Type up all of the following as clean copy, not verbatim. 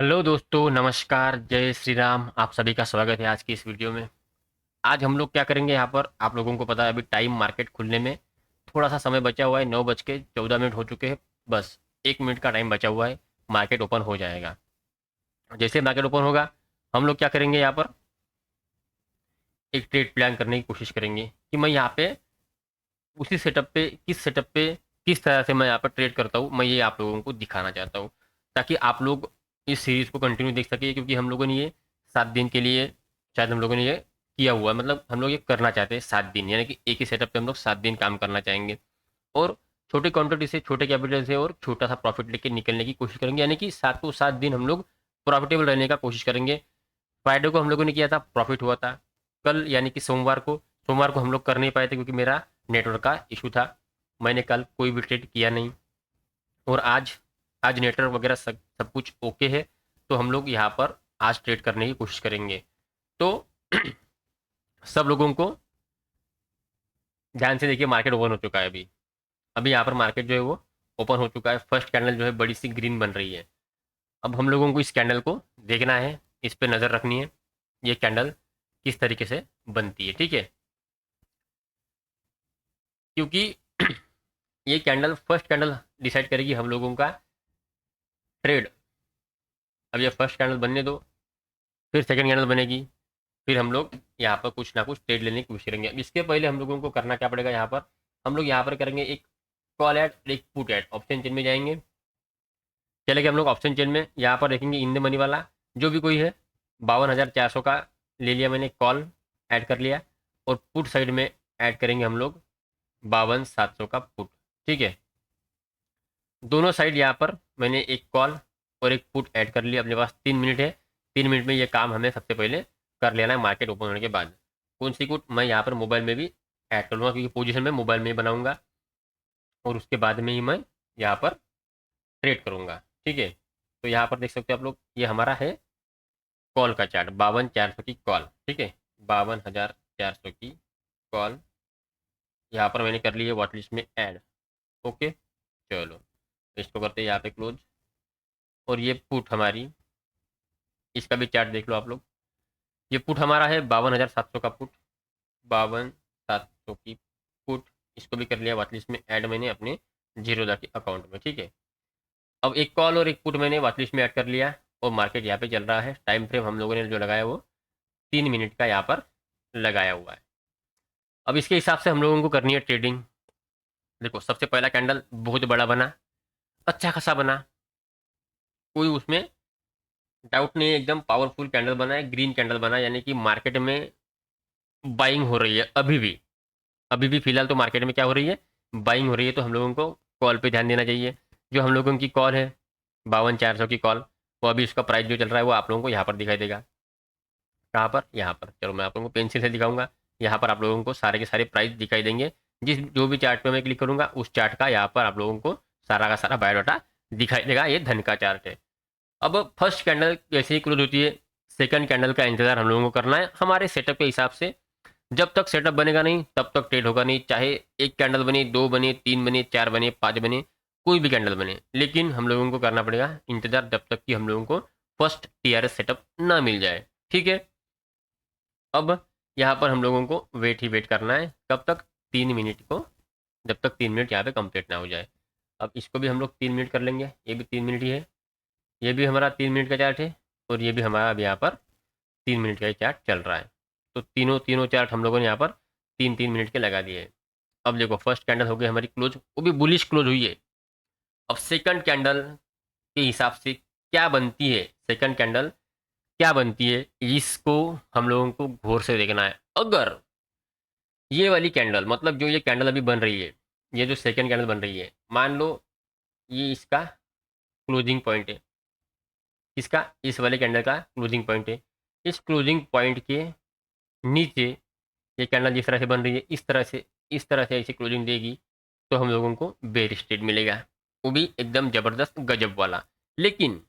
Hello दोस्तों, नमस्कार, जय श्री राम। आप सभी का स्वागत है आज की इस वीडियो में। आज हम लोग क्या करेंगे यहाँ पर, आप लोगों को पता है अभी टाइम मार्केट खुलने में थोड़ा सा समय बचा हुआ है। 9:14 हो चुके हैं। बस 1 मिनट का टाइम बचा हुआ है, मार्केट ओपन हो जाएगा। जैसे मार्केट ओपन होगा, हम लोग क्या करेंगे यहाँ पर, एक ट्रेड प्लान करने की कोशिश करेंगे कि मैं यहाँ पे उसी सेटअप पे किस तरह से मैं यहाँ पर ट्रेड करता हूँ। मैं ये आप लोगों को दिखाना चाहता हूँ ताकि आप लोग इस सीरीज़ को कंटिन्यू देख सके, क्योंकि हम लोगों ने ये 7 दिन के लिए शायद हम लोगों ने ये किया हुआ है। मतलब हम लोग ये करना चाहते हैं 7 दिन, यानी कि एक ही सेटअप पे हम लोग 7 दिन काम करना चाहेंगे और छोटे क्वांटिटी से, छोटे कैपिटल से और छोटा सा प्रॉफिट लेके निकलने की कोशिश करेंगे। यानी कि 7 दिन हम लोग प्रॉफिटेबल रहने का कोशिश करेंगे। फ्राइडे को हम लोगों ने किया था, प्रॉफिट हुआ था। कल यानी कि सोमवार को हम लोग कर नहीं पाए थे क्योंकि मेरा नेटवर्क का इशू था। मैंने कल कोई भी ट्रेड किया नहीं। और आज आज नेटवर्क वगैरह सब सब कुछ ओके है, तो हम लोग यहाँ पर आज ट्रेड करने की कोशिश करेंगे। तो सब लोगों को ध्यान से देखिए, मार्केट ओपन हो चुका है। अभी अभी यहाँ पर मार्केट जो है वो ओपन हो चुका है। फर्स्ट कैंडल जो है बड़ी सी ग्रीन बन रही है। अब हम लोगों को इस कैंडल को देखना है, इस पर नज़र रखनी है, ये कैंडल किस तरीके से बनती है। ठीक है, क्योंकि ये कैंडल, फर्स्ट कैंडल डिसाइड करेगी हम लोगों का ट्रेड। अब ये फर्स्ट कैंडल बनने दो, फिर सेकंड कैंडल बनेगी, फिर हम लोग यहाँ पर कुछ ना कुछ ट्रेड लेने की कोशिश करेंगे। अब इसके पहले हम लोगों को करना क्या पड़ेगा, यहाँ पर हम लोग यहाँ पर करेंगे एक कॉल एड, एक पुट एड। ऑप्शन चेन में जाएंगे, चले गए हम लोग ऑप्शन चेन में। यहाँ पर देखेंगे इन द मनी वाला जो भी कोई है, 52,400 का ले लिया मैंने, कॉल ऐड कर लिया। और पुट साइड में ऐड करेंगे हम लोग 52,700 का पुट। ठीक है, दोनों साइड यहाँ पर मैंने एक कॉल और एक पुट ऐड कर लिया। अपने पास 3 मिनट है, 3 मिनट में ये काम हमें सबसे पहले कर लेना है मार्केट ओपन होने के बाद। कौन सी पुट मैं यहाँ पर मोबाइल में भी ऐड कर लूँगा, क्योंकि पोजीशन में मोबाइल में ही बनाऊंगा और उसके बाद में ही मैं यहाँ पर ट्रेड करूँगा। ठीक है, तो यहाँ पर देख सकते हो आप लोग, ये हमारा है कॉल का चार्ट, 52,400 की कॉल। ठीक है, 52,400 की कॉल यहाँ पर मैंने कर ली है वॉच लिस्ट में ऐड। ओके, चलो इसको करते हैं यहाँ पे क्लोज। और ये पुट हमारी, इसका भी चार्ट देख लो आप लोग। ये पुट हमारा है 52,700 का पुट, 52,700 की पुट। इसको भी कर लिया वॉच लिस्ट में ऐड मैंने अपने जीरोधा के अकाउंट में। ठीक है, अब एक कॉल और एक पुट मैंने वॉच लिस्ट में ऐड कर लिया और मार्केट यहाँ पे चल रहा है। टाइम फ्रेम हम लोगों ने जो लगाया वो 3 मिनट का यहाँ पर लगाया हुआ है। अब इसके हिसाब से हम लोगों को करनी है ट्रेडिंग। देखो, सबसे पहला कैंडल बहुत बड़ा बना, अच्छा खासा बना, कोई उसमें डाउट नहीं है, एकदम पावरफुल कैंडल बना है, ग्रीन कैंडल बना है। यानी कि मार्केट में बाइंग हो रही है अभी भी फिलहाल तो मार्केट में क्या हो रही है, बाइंग हो रही है। तो हम लोगों को कॉल पे ध्यान देना चाहिए। जो हम लोगों की कॉल है 52,400 की कॉल, वो अभी उसका प्राइस जो चल रहा है वो आप लोगों को यहाँ पर दिखाई देगा। कहाँ पर, यहाँ पर। चलो मैं आप लोगों को पेंसिल से दिखाऊंगा। यहाँ पर आप लोगों को सारे के सारे प्राइस दिखाई देंगे। जिस जो भी चार्ट पे मैं क्लिक करूंगा उस चार्ट का यहाँ पर आप लोगों को सारा का सारा बायोडाटा दिखाई देगा। ये धन का चार्ट है। अब फर्स्ट कैंडल जैसे ही क्लोज होती है, सेकंड कैंडल का इंतजार हम लोगों को करना है हमारे सेटअप के हिसाब से। जब तक सेटअप बनेगा नहीं तब तक ट्रेड होगा नहीं। चाहे एक कैंडल बने, दो बने, तीन बने, चार बने, पांच बने, कोई भी कैंडल बने, लेकिन हम लोगों को करना पड़ेगा इंतजार जब तक कि हम लोगों को फर्स्ट टीआरएस सेटअप ना मिल जाए। ठीक है, अब यहाँ पर हम लोगों को वेट ही वेट करना है। कब तक, 3 मिनट को, जब तक 3 मिनट यहाँ पे कंप्लीट ना हो जाए। अब इसको भी हम लोग 3 मिनट कर लेंगे, ये भी 3 मिनट ही है। ये भी हमारा 3 मिनट का चार्ट है और ये भी हमारा अब यहाँ पर 3 मिनट का ही चार्ट चल रहा है। तो तीनों तीनों चार्ट हम लोगों ने यहाँ पर 3-3 मिनट के लगा दिए हैं। अब देखो, फर्स्ट कैंडल हो गई हमारी क्लोज, वो भी बुलिश क्लोज हुई है। अब सेकंड कैंडल के हिसाब से क्या बनती है, सेकंड कैंडल क्या बनती है, इसको हम लोगों को गौर से देखना है। अगर ये वाली कैंडल, मतलब जो ये कैंडल अभी बन रही है, ये जो सेकंड कैंडल बन रही है, मान लो ये इसका क्लोजिंग पॉइंट है, इसका, इस वाले कैंडल का क्लोजिंग पॉइंट है। इस क्लोजिंग पॉइंट के नीचे ये कैंडल जिस तरह से बन रही है, इस तरह से ऐसी क्लोजिंग देगी तो हम लोगों को बेयर स्ट्रेट मिलेगा, वो भी एकदम ज़बरदस्त गजब वाला। लेकिन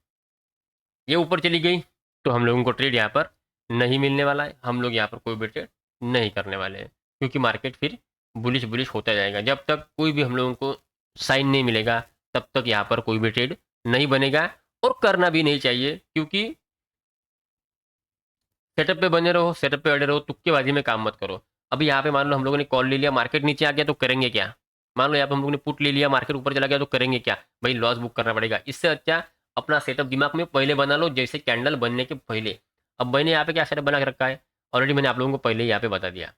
ये ऊपर चली गई तो हम लोगों को ट्रेड यहाँ पर नहीं मिलने वाला है। हम लोग यहाँ पर कोई भी ट्रेड नहीं करने वाले हैं, क्योंकि मार्केट फिर बुलिश बुलिश होता जाएगा। जब तक कोई भी हम लोगों को साइन नहीं मिलेगा तब तक यहाँ पर कोई भी ट्रेड नहीं बनेगा। और करना भी नहीं चाहिए, क्योंकि सेटअप पे बने रहो, सेटअप पे अड़े रहो, तुक्केबाजी में काम मत करो। अभी यहाँ पे मान लो हम लोगों ने कॉल ले लिया, मार्केट नीचे आ गया तो करेंगे क्या? मान लो यहाँ पे हम लोगों ने पुट ले लिया, मार्केट ऊपर चला गया तो करेंगे क्या? भाई लॉस बुक करना पड़ेगा। इससे अच्छा अपना सेटअप दिमाग में पहले बना लो, जैसे कैंडल बनने के पहले। अब मैंने यहाँ पे क्या सेटअप बना के रखा है, ऑलरेडी मैंने आप लोगों को पहले ही यहाँ पे बता दिया।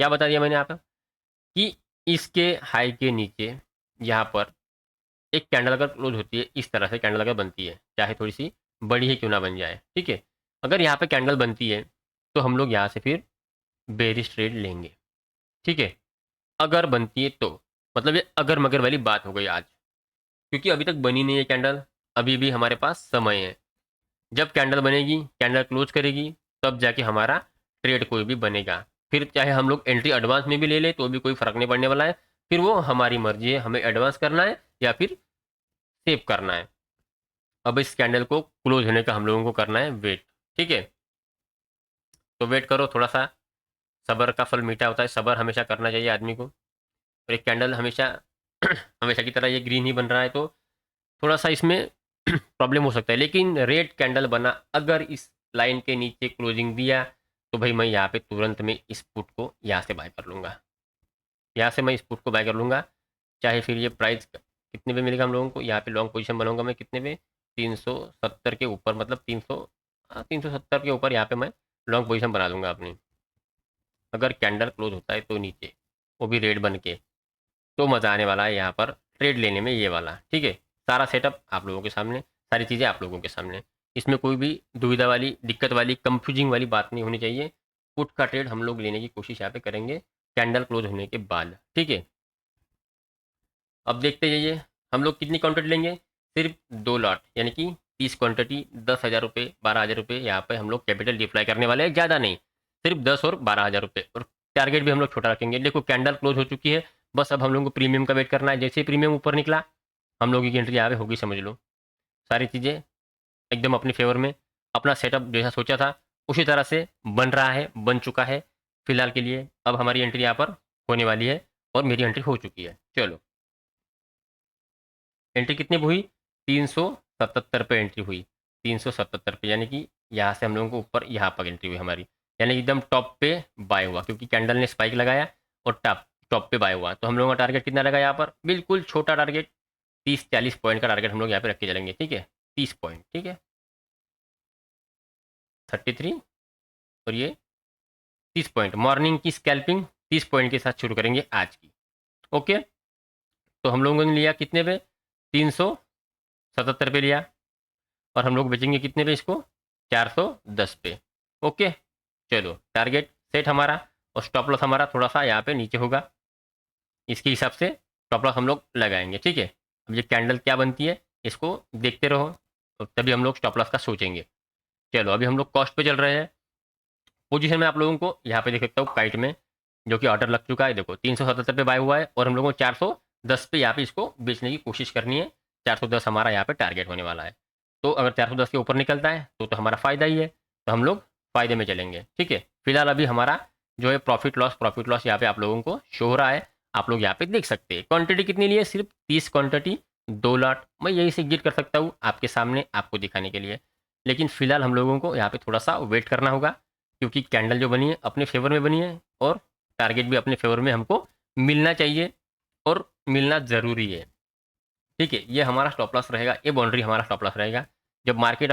क्या बता दिया मैंने यहाँ पे? कि इसके हाई के नीचे यहाँ पर एक कैंडल अगर क्लोज होती है, इस तरह से कैंडल अगर बनती है, चाहे थोड़ी सी बड़ी ही क्यों ना बन जाए, ठीक है। अगर यहाँ पे कैंडल बनती है तो हम लोग यहाँ से फिर बेरिश ट्रेड लेंगे, ठीक है। अगर बनती है तो मतलब ये अगर मगर वाली बात हो गई आज, क्योंकि अभी तक बनी नहीं है कैंडल, अभी भी हमारे पास समय है। जब कैंडल बनेगी, कैंडल क्लोज करेगी, तब जाके हमारा ट्रेड कोई भी बनेगा। फिर चाहे हम लोग एंट्री एडवांस में भी ले लें तो भी कोई फर्क नहीं पड़ने वाला है। फिर वो हमारी मर्जी है, हमें एडवांस करना है या फिर सेव करना है। अब इस कैंडल को क्लोज होने का हम लोगों को करना है वेट, ठीक है। तो वेट करो थोड़ा सा, सब्र का फल मीठा होता है, सब्र हमेशा करना चाहिए आदमी को। और एक कैंडल हमेशा हमेशा की तरह ये ग्रीन ही बन रहा है तो थोड़ा सा इसमें प्रॉब्लम हो सकता है, लेकिन रेड कैंडल बना अगर इस लाइन के नीचे क्लोजिंग दिया तो भाई मैं यहाँ पे तुरंत में इस पुट को यहाँ से बाय कर लूँगा। यहाँ से मैं इस पुट को बाय कर लूँगा, चाहे फिर ये प्राइस कितने पे मिलेगा हम लोगों को। यहाँ पे लॉन्ग पोजीशन बनाऊंगा मैं कितने पे, 370 के ऊपर, मतलब 370 के ऊपर यहाँ पे मैं लॉन्ग पोजीशन बना दूंगा अपनी। अगर कैंडल क्लोज होता है तो नीचे, वो भी रेड बन के, तो मज़ा आने वाला है यहाँ पर ट्रेड लेने में, ये वाला, ठीक है। सारा सेटअप आप लोगों के सामने, सारी चीज़ें आप लोगों के सामने, इसमें कोई भी दुविधा वाली, दिक्कत वाली, कंफ्यूजिंग वाली बात नहीं होनी चाहिए। पुट का ट्रेड हम लोग लेने की कोशिश यहाँ पे करेंगे कैंडल क्लोज होने के बाद, ठीक है। अब देखते जाइए हम लोग कितनी क्वांटिटी लेंगे, सिर्फ 2 लॉट, यानी कि 30 क्वांटिटी, 10,000 रुपये, 12,000 रुपये यहाँ पे हम लोग कैपिटल डिप्लॉय करने वाले हैं, ज़्यादा नहीं, सिर्फ 10 और 12,000 रुपये। और टारगेट भी हम लोग छोटा रखेंगे। देखो कैंडल क्लोज हो चुकी है, बस अब हम लोग को प्रीमियम का वेट करना है। जैसे ही प्रीमियम ऊपर निकला, हम लोगों की एंट्री यहाँ पे होगी, समझ लो। सारी चीज़ें एकदम अपनी फेवर में, अपना सेटअप जैसा सोचा था उसी तरह से बन रहा है, बन चुका है फिलहाल के लिए। अब हमारी एंट्री यहाँ पर होने वाली है और मेरी एंट्री हो चुकी है। चलो, एंट्री कितनी पे हुई, 377 पे एंट्री हुई, 377 पे, यानी कि यहाँ से हम लोगों को ऊपर यहाँ पर एंट्री हुई हमारी, यानी एकदम टॉप पे बाय हुआ, क्योंकि कैंडल ने स्पाइक लगाया और टॉप टॉप पे बाय हुआ। तो हम लोगों का टारगेट कितना लगा यहाँ पर, बिल्कुल छोटा टारगेट, 30-40 पॉइंट का टारगेट हम लोग यहाँ पे रख के चलेंगे, ठीक है। 30 पॉइंट, ठीक है, 33, और ये 30 पॉइंट। मॉर्निंग की स्कैल्पिंग 30 पॉइंट के साथ शुरू करेंगे आज की, ओके। तो हम लोगों ने लिया कितने पे, 377 पे लिया, और हम लोग बेचेंगे कितने पे इसको, 410 पे, ओके। चलो, टारगेट सेट हमारा, और स्टॉप लॉस हमारा थोड़ा सा यहाँ पे नीचे होगा, इसके हिसाब से स्टॉप लॉस हम लोग लगाएंगे, ठीक है। अब ये कैंडल क्या बनती है इसको देखते रहो, तो तभी हम लोग स्टॉप लॉस का सोचेंगे। चलो, अभी हम लोग कॉस्ट पे चल रहे हैं। पोजीशन में आप लोगों को यहाँ पे देख सकता हूँ काइट में, जो कि ऑर्डर लग चुका है, देखो 377 पे बाय हुआ है, और हम लोगों को 410 पे यहाँ पे इसको बेचने की कोशिश करनी है। 410 हमारा यहाँ पे टारगेट होने वाला है। तो अगर 410 के ऊपर निकलता है तो हमारा फ़ायदा ही है, तो हम लोग फ़ायदे में चलेंगे, ठीक है। फिलहाल अभी हमारा जो है प्रॉफिट लॉस यहाँ पे आप लोगों को शो हो रहा है, आप लोग यहाँ पे देख सकते हैं। क्वांटिटी कितनी ली है, सिर्फ 30 क्वांटिटी, 2 लॉट। मैं यही से एग्जिट कर सकता हूँ आपके सामने, आपको दिखाने के लिए, लेकिन फिलहाल हम लोगों को यहाँ पे थोड़ा सा वेट करना होगा, क्योंकि कैंडल जो बनी है अपने फेवर में बनी है, और टारगेट भी अपने फेवर में हमको मिलना चाहिए, और मिलना ज़रूरी है, ठीक है। ये हमारा स्टॉप लॉस रहेगा, ये बाउंड्री हमारा स्टॉप लॉस रहेगा। जब मार्केट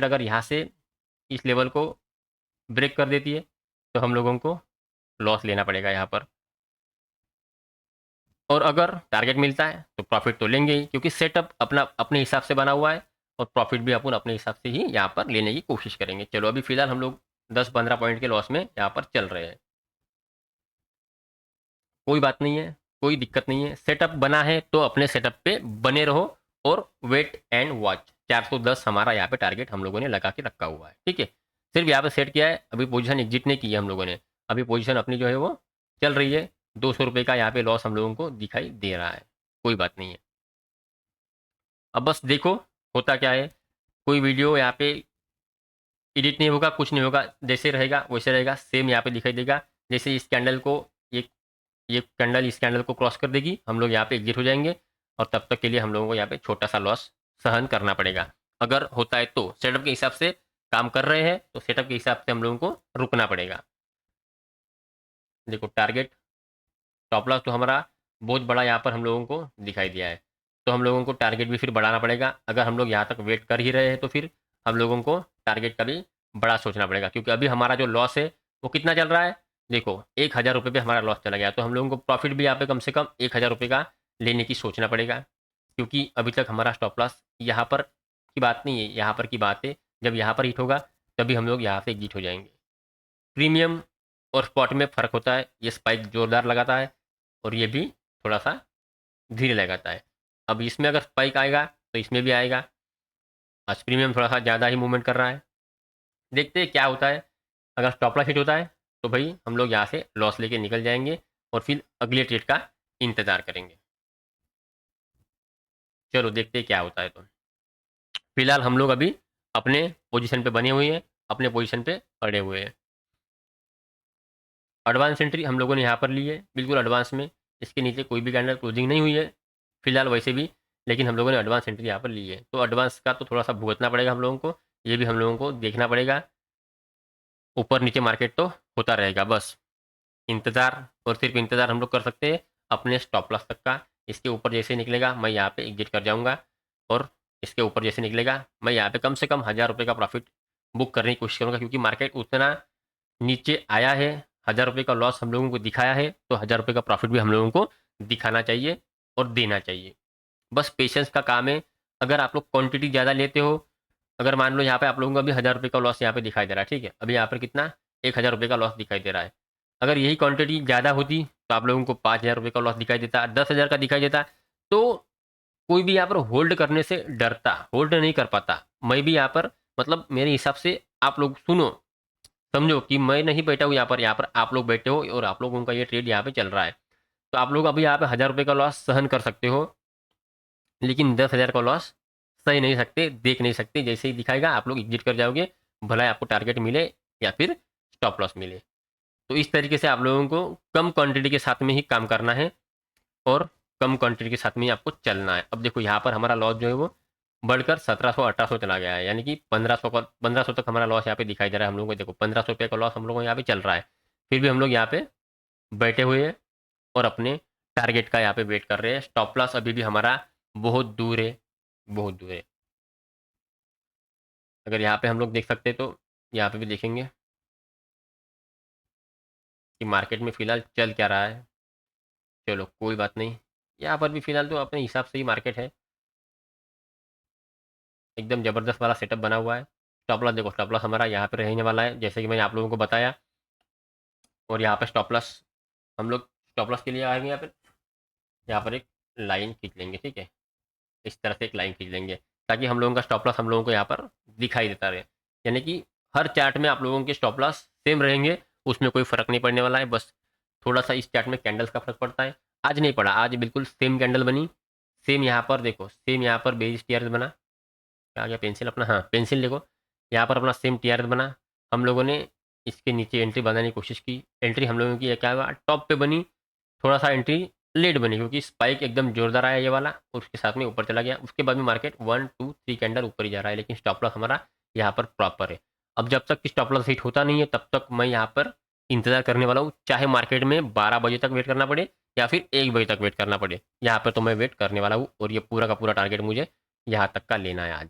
अगर यहाँ से इस लेवल को ब्रेक कर देती है तो हम लोगों को लॉस लेना पड़ेगा यहाँ पर, और अगर टारगेट मिलता है तो प्रॉफिट तो लेंगे ही, क्योंकि सेटअप अपना अपने हिसाब से बना हुआ है, और प्रॉफिट भी अपन अपने हिसाब से ही यहाँ पर लेने की कोशिश करेंगे। चलो, अभी फिलहाल हम लोग 10-15 पॉइंट के लॉस में यहाँ पर चल रहे हैं, कोई बात नहीं है, कोई दिक्कत नहीं है। सेटअप बना है तो अपने सेटअप पे बने रहो, और वेट एंड वॉच। 410 हमारा यहाँ पे टारगेट हम लोगों ने लगा के रखा हुआ है, ठीक है। सिर्फ यहाँ पे सेट किया है, अभी पोजीशन एग्जिट नहीं की है हम लोगों ने, अभी पोजीशन अपनी जो है वो चल रही है। 200 रुपये का यहाँ पे लॉस हम लोगों को दिखाई दे रहा है, कोई बात नहीं है। अब बस देखो होता क्या है, कोई वीडियो यहाँ पे एडिट नहीं होगा, कुछ नहीं होगा, जैसे रहेगा वैसे रहेगा, सेम यहाँ पे दिखाई देगा। जैसे इस कैंडल को, ये कैंडल इस कैंडल को क्रॉस कर देगी, हम लोग यहाँ पे एग्जिट हो जाएंगे, और तब तक के लिए हम लोगों को यहाँ पे छोटा सा लॉस सहन करना पड़ेगा। अगर होता है तो सेटअप के हिसाब से काम कर रहे हैं तो सेटअप के हिसाब से हम लोगों को रुकना पड़ेगा। देखो टारगेट स्टॉप लॉस तो हमारा बहुत बड़ा यहाँ पर हम लोगों को दिखाई दिया है, तो हम लोगों को टारगेट भी फिर बढ़ाना पड़ेगा। अगर हम लोग यहाँ तक वेट कर ही रहे हैं तो फिर हम लोगों को टारगेट का भी बड़ा सोचना पड़ेगा, क्योंकि अभी हमारा जो लॉस है वो कितना चल रहा है। देखो 1,000 रुपये पे हमारा लॉस चला गया, तो हम लोगों को प्रॉफिट भी यहाँ पे कम से कम 1,000 रुपये का लेने की सोचना पड़ेगा, क्योंकि अभी तक हमारा स्टॉप लॉस यहाँ पर की बात नहीं है, यहाँ पर की बात है। जब यहाँ पर हिट होगा तभी हम लोग यहाँ से एग्जिट हो जाएंगे। प्रीमियम और स्पॉट में फ़र्क होता है, ये स्पाइक जोरदार लगाता है और ये भी थोड़ा सा धीरे लगाता है। अब इसमें अगर स्पाइक आएगा तो इसमें भी आएगा। आज प्रीमियम थोड़ा सा ज़्यादा ही मूवमेंट कर रहा है, देखते हैं क्या होता है। अगर स्टॉप लॉस हिट होता है तो भाई हम लोग यहाँ से लॉस लेके निकल जाएंगे और फिर अगले ट्रेड का इंतज़ार करेंगे। चलो देखते हैं क्या होता है। तो फिलहाल हम लोग अभी अपने पोजीशन पे बने हुए हैं, अपने पोजीशन पे अड़े हुए हैं। एडवांस एंट्री हम लोगों ने यहाँ पर ली है, बिल्कुल एडवांस में। इसके नीचे कोई भी कैंडल क्लोजिंग नहीं हुई है फिलहाल वैसे भी, लेकिन हम लोगों ने एडवांस एंट्री यहाँ पर ली है। तो एडवांस का तो थोड़ा सा भुगतना पड़ेगा हम लोगों को, ये भी हम लोगों को देखना पड़ेगा। ऊपर नीचे मार्केट तो होता रहेगा, बस इंतज़ार और सिर्फ इंतज़ार हम लोग कर सकते हैं अपने स्टॉप लॉस तक का। इसके ऊपर जैसे निकलेगा मैं यहाँ पे एग्जिट कर जाऊँगा, और इसके ऊपर जैसे निकलेगा मैं यहाँ पे कम से कम 1,000 रुपये का प्रॉफिट बुक करने की कोशिश करूँगा, क्योंकि मार्केट उतना नीचे आया है। 1,000 रुपये का लॉस हम लोगों को दिखाया है, तो 1,000 रुपये का प्रॉफिट भी हम लोगों को दिखाना चाहिए और देना चाहिए। बस पेशेंस का काम है। अगर आप लोग क्वांटिटी ज़्यादा लेते हो, अगर मान लो यहाँ पे आप लोगों को अभी 1,000 रुपये का लॉस यहाँ पे दिखाई दे रहा है, ठीक है, अभी यहाँ पर कितना 1,000 रुपये का लॉस दिखाई दे रहा है। अगर यही क्वांटिटी ज़्यादा होती तो आप लोगों को 5,000 रुपये का लॉस दिखाई देता, 10,000 का दिखाई देता, तो कोई भी यहाँ पर होल्ड करने से डरता, होल्ड नहीं कर पाता। मैं भी यहाँ पर मतलब मेरे हिसाब से आप लोग सुनो, समझो कि मैं नहीं बैठा हूँ यहाँ पर आप लोग बैठे हो और आप लोगों का ये ट्रेड यहाँ पे चल रहा है। तो आप लोग अभी यहाँ पे 1,000 रुपये का लॉस सहन कर सकते हो, लेकिन 10,000 का लॉस सही नहीं सकते, देख नहीं सकते। जैसे ही दिखाएगा आप लोग एग्जिट कर जाओगे, भला ही आपको टारगेट मिले या फिर स्टॉप लॉस मिले। तो इस तरीके से आप लोगों को कम क्वांटिटी के साथ में ही काम करना है और कम क्वांटिटी के साथ में ही आपको चलना है। अब देखो यहाँ पर हमारा लॉस जो है वो बढ़कर 1,700-1,800 चला गया है, यानी कि 1,500 तक हमारा लॉस यहाँ पे दिखाई दे रहा है हम लोगों को। देखो 1,500 रुपये का लॉस हम लोगों को यहाँ पे चल रहा है, फिर भी हम लोग यहाँ पे बैठे हुए हैं और अपने टारगेट का यहाँ पे वेट कर रहे हैं। स्टॉप लॉस अभी भी हमारा बहुत दूर है, बहुत दूर है। अगर यहाँ पे हम लोग देख सकते हैं तो यहाँ पे भी देखेंगे कि मार्केट में फ़िलहाल चल क्या रहा है। चलो कोई बात नहीं, यहाँ पर भी फ़िलहाल तो अपने हिसाब से ही मार्केट है, एकदम ज़बरदस्त वाला सेटअप बना हुआ है। स्टॉप लॉस देखो, स्टॉप लॉस हमारा यहाँ पे रहने वाला है, जैसे कि मैंने आप लोगों को बताया। और यहाँ पे स्टॉप लॉस हम लोग स्टॉप लॉस के लिए आएंगे, यहाँ पर एक लाइन खींच लेंगे, ठीक है, इस तरह से एक लाइन खींच लेंगे ताकि हम लोगों का स्टॉप लॉस हम लोगों को यहाँ पर दिखाई देता रहे। यानी कि हर चार्ट में आप लोगों के स्टॉप लॉस सेम रहेंगे, उसमें कोई फ़र्क नहीं पड़ने वाला है। बस थोड़ा सा इस चार्ट में कैंडल्स का फ़र्क पड़ता है। आज नहीं पड़ा, आज बिल्कुल सेम कैंडल बनी, सेम यहाँ पर देखो, सेम यहाँ पर बेस टीआरएस बना। आ गया पेंसिल अपना, हाँ पेंसिल देखो, यहाँ पर अपना सेम टीआरएस बना। हम लोगों ने इसके नीचे एंट्री बनाने की कोशिश की, एंट्री हम लोगों की क्या हुआ, टॉप पे बनी, थोड़ा सा एंट्री लेट बनी क्योंकि स्पाइक एकदम जोरदार आया ये वाला और उसके साथ में ऊपर चला गया। उसके बाद में मार्केट 1-2-3 कैंडल ऊपर ही जा रहा है, लेकिन स्टॉप लॉस हमारा यहाँ पर प्रॉपर है। अब जब तक कि स्टॉप लॉस हिट होता नहीं है तब तक मैं यहाँ पर इंतज़ार करने वाला हूँ, चाहे मार्केट में 12 बजे तक वेट करना पड़े या फिर 1 बजे तक वेट करना पड़े, यहाँ पर तो मैं वेट करने वाला हूँ। और ये पूरा का पूरा टारगेट मुझे यहाँ तक का लेना है आज,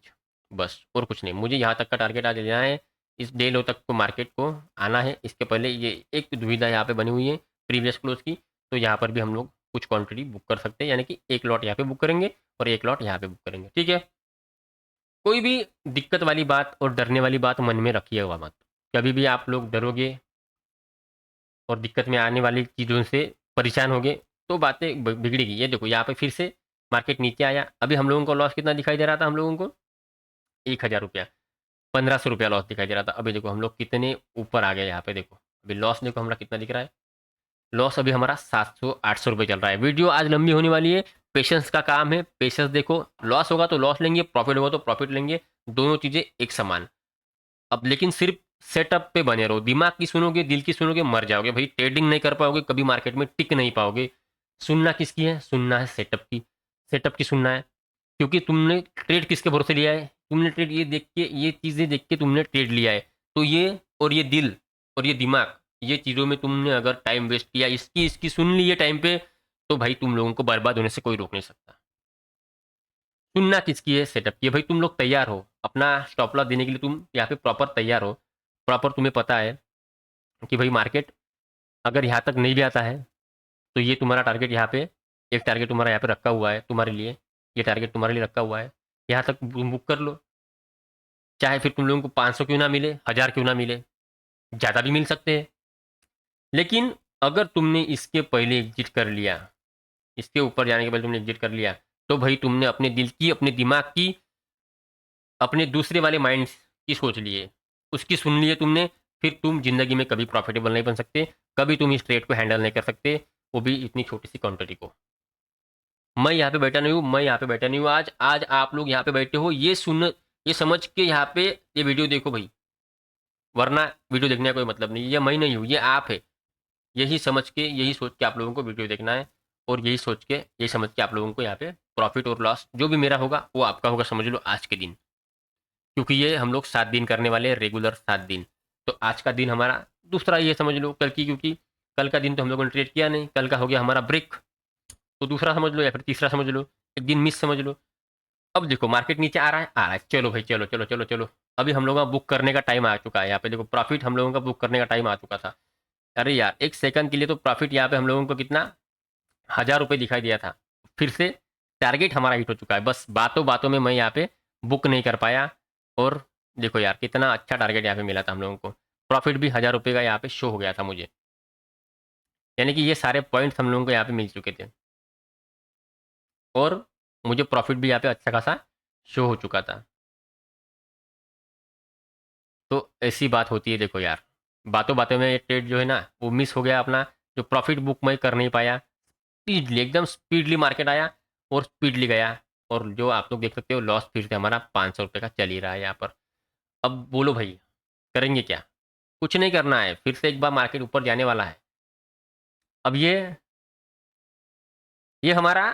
बस और कुछ नहीं। मुझे यहाँ तक का टारगेट आज लेना है, इस डे लो तक को मार्केट को आना है। इसके पहले ये एक दुविधा यहाँ पे बनी हुई है प्रीवियस क्लोज की, तो यहाँ पर भी हम लोग कुछ क्वांटिटी बुक कर सकते हैं, यानी कि एक लॉट यहाँ पे बुक करेंगे और एक लॉट यहाँ पे बुक करेंगे, ठीक है। कोई भी दिक्कत वाली बात और डरने वाली बात मन में रखिएगा मत। कभी भी आप लोग डरोगे और दिक्कत में आने वाली चीज़ों से परेशान होगे तो बातें बिगड़ेगी। ये देखो यहाँ पे फिर से मार्केट नीचे आया, अभी हम लोगों को लॉस कितना दिखाई दे रहा था, हम लोगों को 1,000 रुपया, 1,500 रुपया लॉस दिखाई दे रहा था। अभी देखो हम लोग कितने ऊपर आ गए, यहाँ पे देखो अभी लॉस देखो हमारा कितना दिख रहा है। लॉस अभी हमारा 700-800 रुपये चल रहा है। वीडियो आज लंबी होने वाली है, पेशेंस का काम है, पेशेंस देखो, लॉस होगा तो लॉस लेंगे, प्रॉफिट होगा तो प्रॉफिट लेंगे, दोनों चीज़ें एक समान। अब लेकिन सिर्फ सेटअप पे बने रहो, दिमाग की सुनोगे दिल की सुनोगे मर जाओगे भाई, ट्रेडिंग नहीं कर पाओगे, कभी मार्केट में टिक नहीं पाओगे। सुनना किसकी है, सुनना है सेटअप की, सेटअप की सुनना है। क्योंकि तुमने ट्रेड किसके भरोसे लिया है, तुमने ट्रेड ये देख के, ये चीज़ें देख के तुमने ट्रेड लिया है। तो ये और ये दिल और ये दिमाग, ये चीज़ों में तुमने अगर टाइम वेस्ट किया, इसकी इसकी सुन ली है टाइम पे, तो भाई तुम लोगों को बर्बाद होने से कोई रोक नहीं सकता। सुनना किसकी है, सेटअप की है। भाई तुम लोग तैयार हो अपना स्टॉप लॉस देने के लिए, तुम यहाँ पे प्रॉपर तैयार हो, प्रॉपर तुम्हें पता है कि भाई मार्केट अगर यहाँ तक नहीं भी आता है तो ये तुम्हारा टारगेट यहाँ पे, एक टारगेट तुम्हारा यहाँ पे रखा हुआ है तुम्हारे लिए, ये टारगेट तुम्हारे लिए रखा हुआ है, यहाँ तक तुम बुक कर लो। चाहे फिर तुम लोगों को 500 क्यों ना मिले, 1000 क्यों ना मिले, ज़्यादा भी मिल सकते हैं। लेकिन अगर तुमने इसके पहले एग्जिट कर लिया, इसके ऊपर जाने के पहले तुमने एग्जिट कर लिया, तो भाई तुमने अपने दिल की, अपने दिमाग की, अपने दूसरे वाले माइंड की सोच लिए, उसकी सुन लिए तुमने, फिर तुम जिंदगी में कभी प्रॉफिटेबल नहीं बन सकते, कभी तुम इस ट्रेड को हैंडल नहीं कर सकते, वो भी इतनी छोटी सी क्वांटिटी को। मैं यहाँ पे बैठा नहीं हूँ, मैं यहाँ पे बैठा नहीं हूँ, आज आज आप लोग यहाँ पे बैठे हो, ये सुन, ये समझ के यहाँ पे ये वीडियो देखो भाई, वरना वीडियो देखने का कोई मतलब नहीं। ये मैं नहीं हूँ, ये आप है। यही समझ के, यही सोच के आप लोगों को वीडियो देखना है, और यही सोच के, यही समझ के आप लोगों को यहाँ पे प्रॉफिट और लॉस जो भी मेरा होगा वो आपका होगा, समझ लो आज के दिन। क्योंकि ये हम लोग 7 दिन करने वाले हैं, रेगुलर 7 दिन। तो आज का दिन हमारा दूसरा, ये समझ लो कल की, क्योंकि कल का दिन तो हम लोगों ने ट्रेड किया नहीं, कल का हो गया हमारा ब्रेक। तो दूसरा समझ लो या फिर तीसरा समझ लो, एक दिन मिस समझ लो। अब देखो मार्केट नीचे आ रहा है, चलो भाई चलो चलो चलो चलो, अभी हम लोगों का बुक करने का टाइम आ चुका है। यहाँ पे देखो प्रॉफिट हम लोगों का बुक करने का टाइम आ चुका था। अरे यार एक सेकंड के लिए तो प्रॉफिट यहाँ पे हम लोगों को कितना, 1000 रुपये दिखाई दिया था। फिर से टारगेट हमारा हिट हो चुका है, बस बातों बातों में मैं यहाँ पे बुक नहीं कर पाया। और देखो यार कितना अच्छा टारगेट यहाँ पे मिला था हम लोगों को, प्रॉफिट भी 1000 रुपये का यहाँ पे शो हो गया था मुझे। यानी कि ये सारे पॉइंट्स हम लोगों को यहाँ पे मिल चुके थे, और मुझे प्रॉफिट भी यहाँ पे अच्छा खासा शो हो चुका था। तो ऐसी बात होती है, देखो यार बातों बातों में ट्रेड जो है ना वो मिस हो गया अपना, जो प्रॉफिट बुक मैं कर नहीं पाया। स्पीडली, एकदम स्पीडली मार्केट आया और स्पीडली गया, और जो आप लोग देख सकते हो लॉस फिर से हमारा 500 रुपये का चल ही रहा है यहाँ पर। अब बोलो भाई करेंगे क्या, कुछ नहीं करना है, फिर से एक बार मार्केट ऊपर जाने वाला है। अब ये हमारा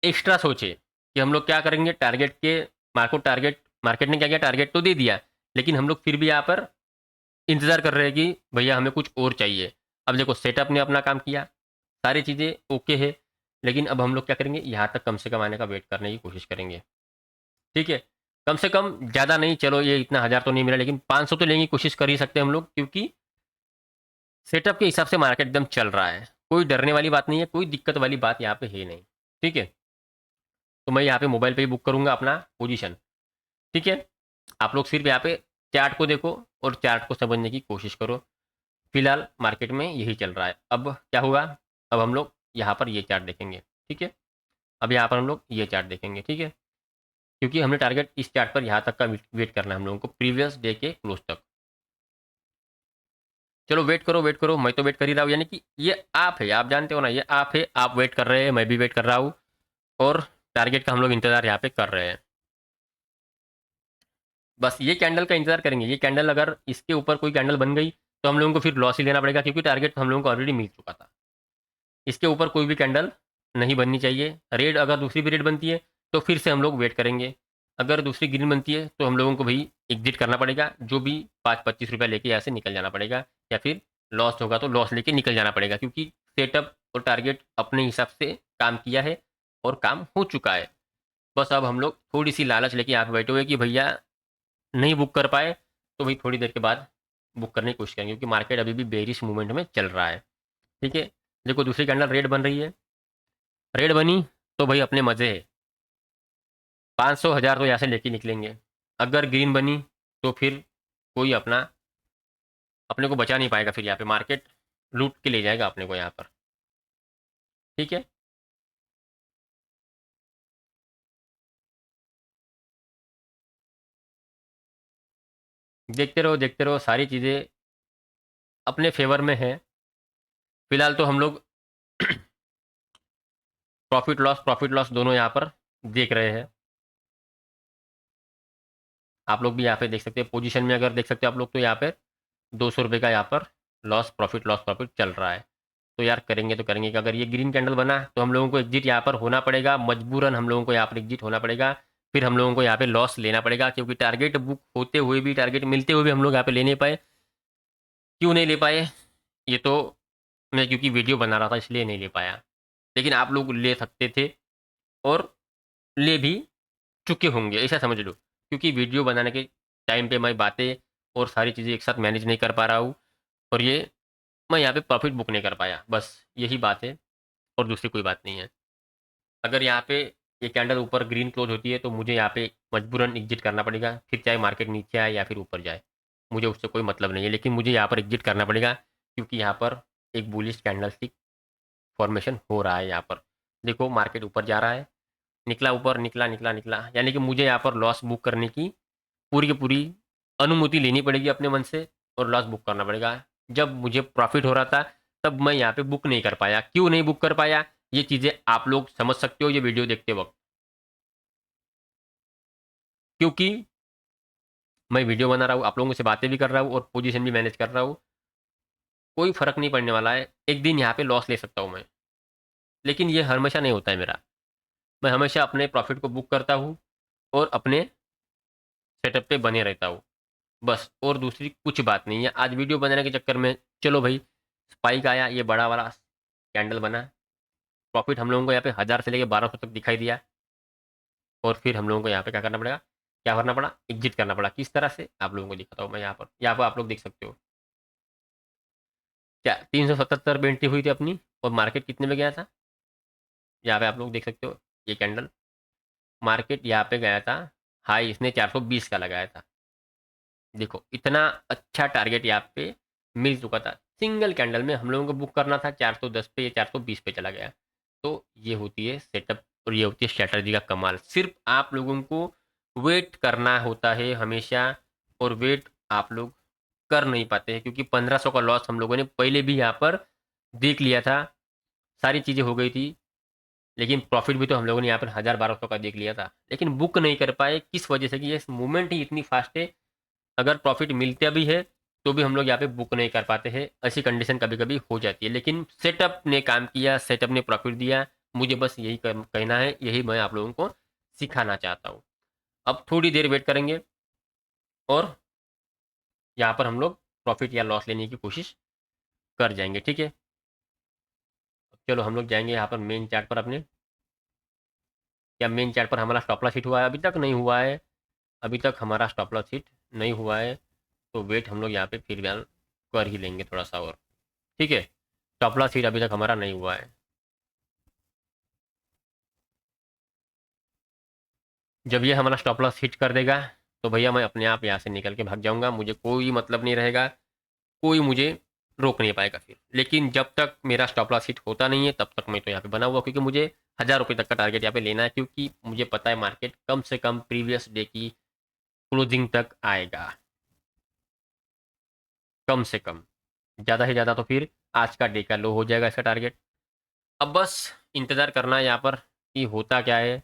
एक्स्ट्रा सोच है कि हम लोग क्या करेंगे, टारगेट के, मार्केट ने क्या किया, टारगेट तो दे दिया, लेकिन हम लोग फिर भी यहाँ पर इंतज़ार कर रहे हैं कि भैया हमें कुछ और चाहिए। अब देखो सेटअप ने अपना काम किया, सारी चीज़ें ओके है, लेकिन अब हम लोग क्या करेंगे, यहाँ तक कम से कम आने का वेट करने की कोशिश करेंगे। ठीक है, कम से कम ज़्यादा नहीं, चलो ये इतना 1000 तो नहीं मिला, लेकिन 500 तो लेने की कोशिश कर ही सकते हैं हम लोग, क्योंकि सेटअप के हिसाब से मार्केट एकदम चल रहा है। कोई डरने वाली बात नहीं है, कोई दिक्कत वाली बात यहाँ पे है नहीं। ठीक है, तो मैं यहाँ पे मोबाइल पे ही बुक करूँगा अपना पोजीशन। ठीक है, आप लोग सिर्फ यहाँ पे चार्ट को देखो और चार्ट को समझने की कोशिश करो। फिलहाल मार्केट में यही चल रहा है। अब क्या हुआ, अब हम लोग यहाँ पर ये चार्ट देखेंगे। ठीक है, अब यहाँ पर हम लोग ये चार्ट देखेंगे। ठीक है, क्योंकि हमने टारगेट इस चार्ट पर यहाँ तक का वेट करना है हम लोगों को, प्रीवियस डे के क्लोज तक। चलो वेट करो वेट करो, मैं तो वेट कर ही रहा हूँ, यानी कि ये आप है, आप जानते हो ना, ये आप है, आप वेट कर रहे हैं, मैं भी वेट कर रहा हूँ, और टारगेट का हम लोग इंतजार यहाँ पे कर रहे हैं। बस ये कैंडल का इंतजार करेंगे, ये कैंडल अगर इसके ऊपर कोई कैंडल बन गई तो हम लोगों को फिर लॉस ही लेना पड़ेगा, क्योंकि टारगेट हम लोगों को ऑलरेडी मिल चुका था। इसके ऊपर कोई भी कैंडल नहीं बननी चाहिए। रेड अगर दूसरी भी रेड बनती है तो फिर से हम लोग वेट करेंगे। अगर दूसरी ग्रीन बनती है तो हम लोगों को भाई एग्जिट करना पड़ेगा, जो भी 5-25 रुपये लेके यहाँ से निकल जाना पड़ेगा, या फिर लॉस होगा तो लॉस लेके निकल जाना पड़ेगा, क्योंकि सेटअप और टारगेट अपने हिसाब से काम किया है और काम हो चुका है। बस अब हम लोग थोड़ी सी लालच लेके यहाँ पे बैठे हुए कि भैया नहीं बुक कर पाए तो भाई थोड़ी देर के बाद बुक करने की कोशिश करेंगे, क्योंकि मार्केट अभी भी बेरिश मूवमेंट में चल रहा है। ठीक है, देखो दूसरी कैंडल रेड बन रही है, रेड बनी तो भाई अपने मज़े है, 500 1000 तो यहाँ से लेके निकलेंगे। अगर ग्रीन बनी तो फिर कोई अपना, अपने को बचा नहीं पाएगा, फिर यहाँ पे मार्केट लूट के ले जाएगा अपने को यहाँ पर। ठीक है, देखते रहो, सारी चीज़ें अपने फेवर में है। फिलहाल तो हम लोग प्रॉफिट लॉस दोनों यहाँ पर देख रहे हैं। आप लोग भी यहाँ पे देख सकते हैं, पोजीशन में अगर देख सकते हो आप लोग, तो यहाँ पे 200 रुपये का यहाँ पर लॉस प्रॉफिट चल रहा है। तो यार करेंगे तो करेंगे कि अगर ये ग्रीन कैंडल बना तो हम लोगों को एग्जिट यहाँ पर होना पड़ेगा, मजबूरन हम लोगों को यहाँ पर एग्जिट होना पड़ेगा। फिर हम लोगों को यहाँ पे लॉस लेना पड़ेगा, क्योंकि टारगेट बुक होते हुए भी, टारगेट मिलते हुए भी हम लोग यहाँ पे ले नहीं पाए। क्यों नहीं ले पाए, ये तो मैं क्योंकि वीडियो बना रहा था इसलिए नहीं ले पाया, लेकिन आप लोग ले सकते थे और ले भी चुके होंगे, ऐसा समझ लो। क्योंकि वीडियो बनाने के टाइम पे मैं बातें और सारी चीज़ें एक साथ मैनेज नहीं कर पा रहा हूँ, और ये मैं यहाँ पे प्रॉफिट बुक नहीं कर पाया, बस यही बात है और दूसरी कोई बात नहीं है। अगर यहाँ पे ये कैंडल ऊपर ग्रीन क्लोज होती है तो मुझे यहाँ पे मजबूरन एग्जिट करना पड़ेगा, फिर चाहे मार्केट नीचे आए या फिर ऊपर जाए, मुझे उससे कोई मतलब नहीं है, लेकिन मुझे यहाँ पर एग्जिट करना पड़ेगा, क्योंकि यहाँ पर एक बुलिश कैंडलस्टिक फॉर्मेशन हो रहा है। यहाँ पर देखो मार्केट ऊपर जा रहा है, निकला ऊपर, निकला निकला निकला, यानी कि मुझे यहाँ पर लॉस बुक करने की पूरी की पूरी अनुमति लेनी पड़ेगी अपने मन से, और लॉस बुक करना पड़ेगा। जब मुझे प्रॉफिट हो रहा था तब मैं यहाँ पे बुक नहीं कर पाया। क्यों नहीं बुक कर पाया, ये चीज़ें आप लोग समझ सकते हो ये वीडियो देखते वक्त, क्योंकि मैं वीडियो बना रहा हूँ, आप लोगों से बातें भी कर रहा हूँ और पोजीशन भी मैनेज कर रहा हूँ। कोई फर्क नहीं पड़ने वाला है, एक दिन यहाँ पे लॉस ले सकता हूँ मैं, लेकिन ये हमेशा नहीं होता है मेरा। मैं हमेशा अपने प्रॉफिट को बुक करता हूँ और अपने सेटअप पे बने रहता हूँ, बस, और दूसरी कुछ बात नहीं है। आज वीडियो बनाने के चक्कर में चलो भाई स्पाइक आया, ये बड़ा वाला कैंडल बना, प्रॉफिट हम लोगों को यहाँ पे 1000 से लेकर 1200 तक दिखाई दिया, और फिर हम लोगों को यहाँ पे क्या करना पड़ेगा, क्या करना पड़ा, एग्जिट करना पड़ा। किस तरह से आप लोगों को दिखाता हूँ मैं यहाँ पर आप लोग देख सकते हो क्या 377 पे एंट्री हुई थी अपनी, और मार्केट कितने में गया था, यहाँ पे आप लोग देख सकते हो। ये कैंडल मार्केट यहाँ पे गया था, हाई इसने 420 का लगाया था। देखो इतना अच्छा टारगेट यहाँ पे मिल चुका था, सिंगल कैंडल में हम लोगों को बुक करना था 410 पे, ये 420 पे चला गया। तो ये होती है सेटअप और ये होती है स्ट्रैटेजी का कमाल। सिर्फ आप लोगों को वेट करना होता है हमेशा, और वेट आप लोग कर नहीं पाते हैं, क्योंकि 1500 का लॉस हम लोगों ने पहले भी यहाँ पर देख लिया था, सारी चीज़ें हो गई थी, लेकिन प्रॉफिट भी तो हम लोगों ने यहाँ पर 1000-1200 का देख लिया था, लेकिन बुक नहीं कर पाए। किस वजह से, कि ये मूवमेंट ही इतनी फास्ट है, अगर प्रॉफिट मिलता भी है तो भी हम लोग यहाँ पे बुक नहीं कर पाते हैं, ऐसी कंडीशन कभी कभी हो जाती है। लेकिन सेटअप ने काम किया, सेटअप ने प्रॉफिट दिया, मुझे बस यही कहना है, यही मैं आप लोगों को सिखाना चाहता हूँ। अब थोड़ी देर वेट करेंगे और यहाँ पर हम लोग प्रॉफिट या लॉस लेने की कोशिश कर जाएंगे, ठीक है। चलो हम लोग जाएंगे यहाँ पर मेन चार्ट पर अपने, क्या मेन चार्ट पर हमारा स्टॉप लॉस हिट हुआ है, अभी तक नहीं हुआ है, अभी तक हमारा स्टॉप लॉस हिट नहीं हुआ है, तो वेट हम लोग यहाँ पे फिर भी कर ही लेंगे थोड़ा सा और, ठीक है। स्टॉप लॉस हिट अभी तक हमारा नहीं हुआ है, जब ये हमारा स्टॉप लॉस हिट कर देगा तो भैया मैं अपने आप यहाँ से निकल के भाग जाऊंगा, मुझे कोई मतलब नहीं रहेगा, कोई मुझे रोक नहीं पाएगा फिर। लेकिन जब तक मेरा स्टॉप लॉस हिट होता नहीं है तब तक मैं तो यहाँ पे बना हुआ, क्योंकि मुझे 1000 रुपये तक का टारगेट यहाँ पे लेना है, क्योंकि मुझे पता है मार्केट कम से कम प्रीवियस डे की क्लोजिंग तक आएगा, कम से कम, ज़्यादा से ज़्यादा तो फिर आज का डे का लो हो जाएगा इसका टारगेट। अब बस इंतज़ार करना है यहाँ पर कि होता क्या है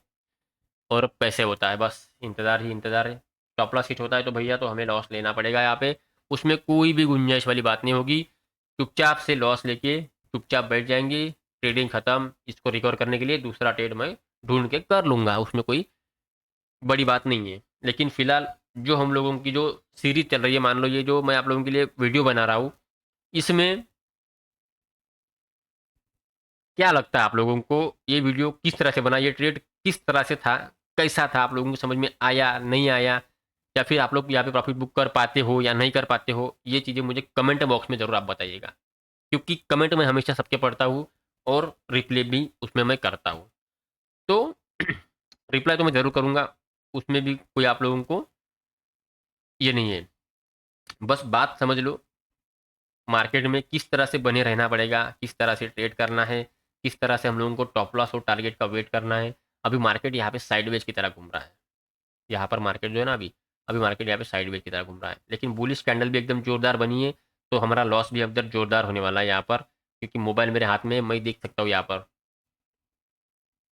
और पैसे होता है, बस इंतज़ार ही इंतज़ार है। स्टॉप लॉस हिट होता है तो भैया तो हमें लॉस लेना पड़ेगा यहाँ पे, उसमें कोई भी गुंजाइश वाली बात नहीं होगी। चुपचाप से लॉस लेके चुपचाप बैठ जाएंगे, ट्रेडिंग ख़त्म, इसको रिकवर करने के लिए दूसरा ट्रेड मैं ढूंढ के कर लूँगा, उसमें कोई बड़ी बात नहीं है। लेकिन फ़िलहाल जो हम लोगों की जो सीरीज़ चल रही है, मान लो ये जो मैं आप लोगों के लिए वीडियो बना रहा हूँ, इसमें क्या लगता है आप लोगों को, ये वीडियो किस तरह से बना, ये ट्रेड किस तरह से था, कैसा था, आप लोगों को समझ में आया नहीं आया, या फिर आप लोग यहाँ पे प्रॉफिट बुक कर पाते हो या नहीं कर पाते हो, ये चीज़ें मुझे कमेंट बॉक्स में ज़रूर आप बताइएगा, क्योंकि कमेंट मैं हमेशा सबके पढ़ता हूँ और रिप्लाई भी उसमें मैं करता हूँ। तो रिप्लाई तो मैं ज़रूर करूँगा, उसमें भी कोई आप लोगों को ये नहीं है, बस बात समझ लो, मार्केट में किस तरह से बने रहना पड़ेगा, किस तरह से ट्रेड करना है, किस तरह से हम लोगों को टॉप लॉस और टारगेट का वेट करना है। अभी मार्केट यहाँ पे साइडवेज की तरह घूम रहा है, यहाँ पर मार्केट जो है ना, अभी अभी मार्केट यहाँ पे साइडवेज की तरह घूम रहा है, लेकिन बुलिश कैंडल भी एकदम जोरदार बनी है, तो हमारा लॉस भी एकदम जोरदार होने वाला है यहाँ पर, क्योंकि मोबाइल मेरे हाथ में है, मैं देख सकता हूँ यहाँ पर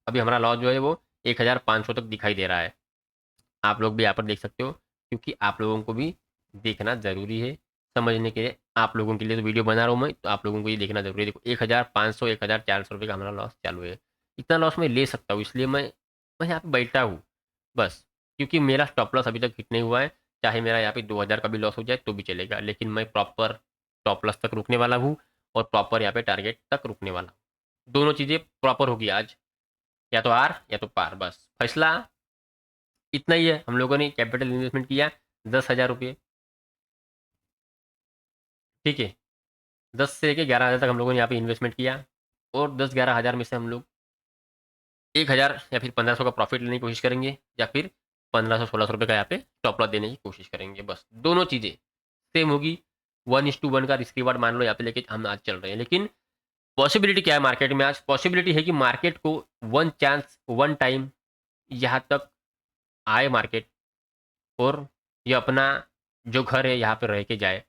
अभी हमारा लॉस जो है वो 1500 तक दिखाई दे रहा है। आप लोग भी यहाँ पर देख सकते हो, क्योंकि आप लोगों को भी देखना ज़रूरी है, समझने के लिए आप लोगों के लिए तो वीडियो बना रहा हूँ मैं, तो आप लोगों को ये देखना जरूरी है। देखो 1500 1400 रुपये का हमारा लॉस चालू है। इतना लॉस मैं ले सकता हूँ, इसलिए मैं यहाँ पे बैठा हूँ बस। क्योंकि मेरा स्टॉप लॉस अभी तक हिट नहीं हुआ है। चाहे मेरा यहाँ पे 2000 का भी लॉस हो जाए तो भी चलेगा, लेकिन मैं प्रॉपर स्टॉप लॉस तक रुकने वाला हूँ और प्रॉपर यहाँ पे टारगेट तक रुकने वाला हूँ। दोनों चीज़ें प्रॉपर होगी आज, या तो आर या तो पार, बस फैसला इतना ही है। हम लोगों ने कैपिटल इन्वेस्टमेंट किया 10,000 रुपये, ठीक है। 10 से लेके 11,000 तक हम लोगों ने यहाँ पे इन्वेस्टमेंट किया, और 10-11 हज़ार में से हम लोग 1,000 या फिर 1500 का प्रॉफिट लेने की कोशिश करेंगे, या फिर 1500-1600 रुपये का यहाँ पे स्टॉप लॉस देने की कोशिश करेंगे। बस दोनों चीज़ें सेम होगी। 1:1 का रिस्क रिवार्ड मान लो यहाँ पे लेके हम आज चल रहे हैं। लेकिन पॉसिबिलिटी क्या है मार्केट में आज? पॉसिबिलिटी है कि मार्केट को वन चांस वन टाइम यहाँ तक आए मार्केट, और ये अपना जो घर है यहाँ पे रह के जाए,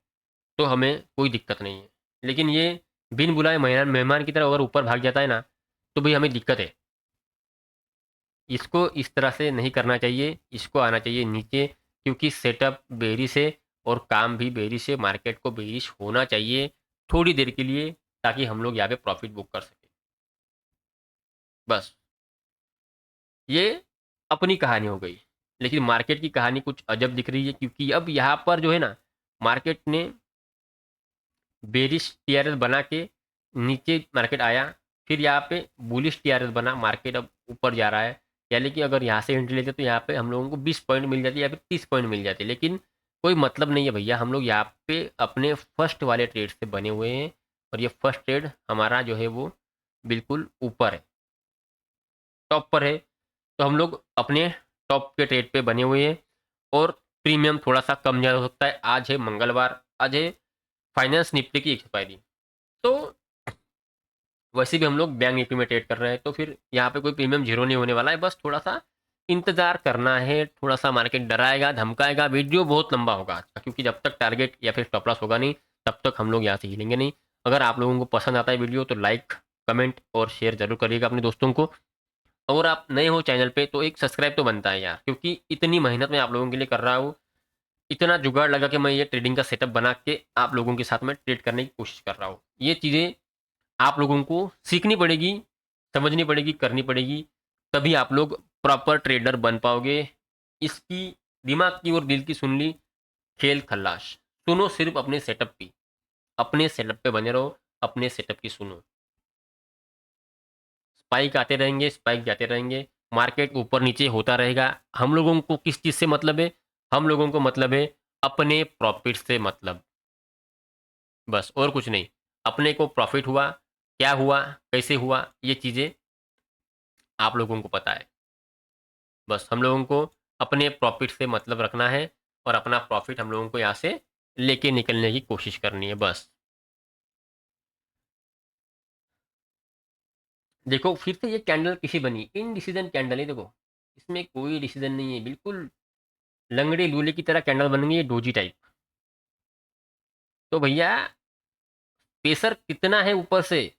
तो हमें कोई दिक्कत नहीं है। लेकिन ये बिन बुलाए मेहमान मेहमान की तरह अगर ऊपर भाग जाता है ना, तो भाई हमें दिक्कत है। इसको इस तरह से नहीं करना चाहिए, इसको आना चाहिए नीचे। क्योंकि सेटअप बेरिश है और काम भी बेरिश है, मार्केट को बेरिश होना चाहिए थोड़ी देर के लिए, ताकि हम लोग यहाँ पे प्रॉफिट बुक कर सकें। बस ये अपनी कहानी हो गई। लेकिन मार्केट की कहानी कुछ अजब दिख रही है, क्योंकि अब यहाँ पर जो है ना, मार्केट ने बेरिश टीआरएस बना के नीचे मार्केट आया, फिर यहाँ पे बुलिश टीआरएस बना, मार्केट अब ऊपर जा रहा है। यानी कि अगर यहाँ से एंट्री लेते तो यहाँ पे हम लोगों को 20 पॉइंट मिल जाती या फिर 30 पॉइंट मिल जाती, लेकिन कोई मतलब नहीं है भैया। हम लोग यहाँ पे अपने फर्स्ट वाले ट्रेड से बने हुए हैं, और ये फर्स्ट ट्रेड हमारा जो है वो बिल्कुल ऊपर है, टॉप पर है। तो हम लोग अपने टॉप के ट्रेड पे बने हुए हैं, और प्रीमियम थोड़ा सा कम ज़्यादा हो सकता है। आज है मंगलवार, आज है फाइनेंस निफ्टी की एक्सपायरी, तो वैसे भी हम लोग बैंक निफ्टी में ट्रेड कर रहे हैं, तो फिर यहाँ पे कोई प्रीमियम जीरो नहीं होने वाला है। बस थोड़ा सा इंतजार करना है, थोड़ा सा मार्केट डराएगा धमकाएगा। वीडियो बहुत लंबा होगा आज का, क्योंकि जब तक टारगेट या फिर स्टॉप लॉस होगा नहीं, तब तक हम लोग यहाँ से हिलेंगे नहीं। अगर आप लोगों को पसंद आता है वीडियो, तो लाइक कमेंट और शेयर जरूर करिएगा अपने दोस्तों को। और आप नए हो चैनल पे तो एक सब्सक्राइब तो बनता है यार, क्योंकि इतनी मेहनत मैं आप लोगों के लिए कर रहा हूँ। इतना जुगाड़ लगा कि मैं ये ट्रेडिंग का सेटअप बना के आप लोगों के साथ में ट्रेड करने की कोशिश कर रहा हूँ। ये चीज़ें आप लोगों को सीखनी पड़ेगी, समझनी पड़ेगी, करनी पड़ेगी, तभी आप लोग प्रॉपर ट्रेडर बन पाओगे। इसकी दिमाग की और दिल की सुन ली, खेल खल्लास। सुनो सिर्फ अपने सेटअप की, अपने सेटअप पे बने रहो, अपने सेटअप की सुनो। स्पाइक आते रहेंगे, स्पाइक जाते रहेंगे, मार्केट ऊपर नीचे होता रहेगा। हम लोगों को किस चीज़ से मतलब है? हम लोगों को मतलब है अपने प्रॉफिट से मतलब, बस और कुछ नहीं। अपने को प्रॉफिट हुआ, क्या हुआ, कैसे हुआ, ये चीज़ें आप लोगों को पता है। बस हम लोगों को अपने प्रॉफिट से मतलब रखना है, और अपना प्रॉफिट हम लोगों को यहाँ से लेके निकलने की कोशिश करनी है बस। देखो फिर से ये कैंडल किसी बनी, इनडिसीजन कैंडल है। देखो इसमें कोई डिसीजन नहीं है, बिल्कुल लंगड़े लूले की तरह कैंडल बन गई है, डोजी टाइप। तो भैया प्रेशर कितना है ऊपर से?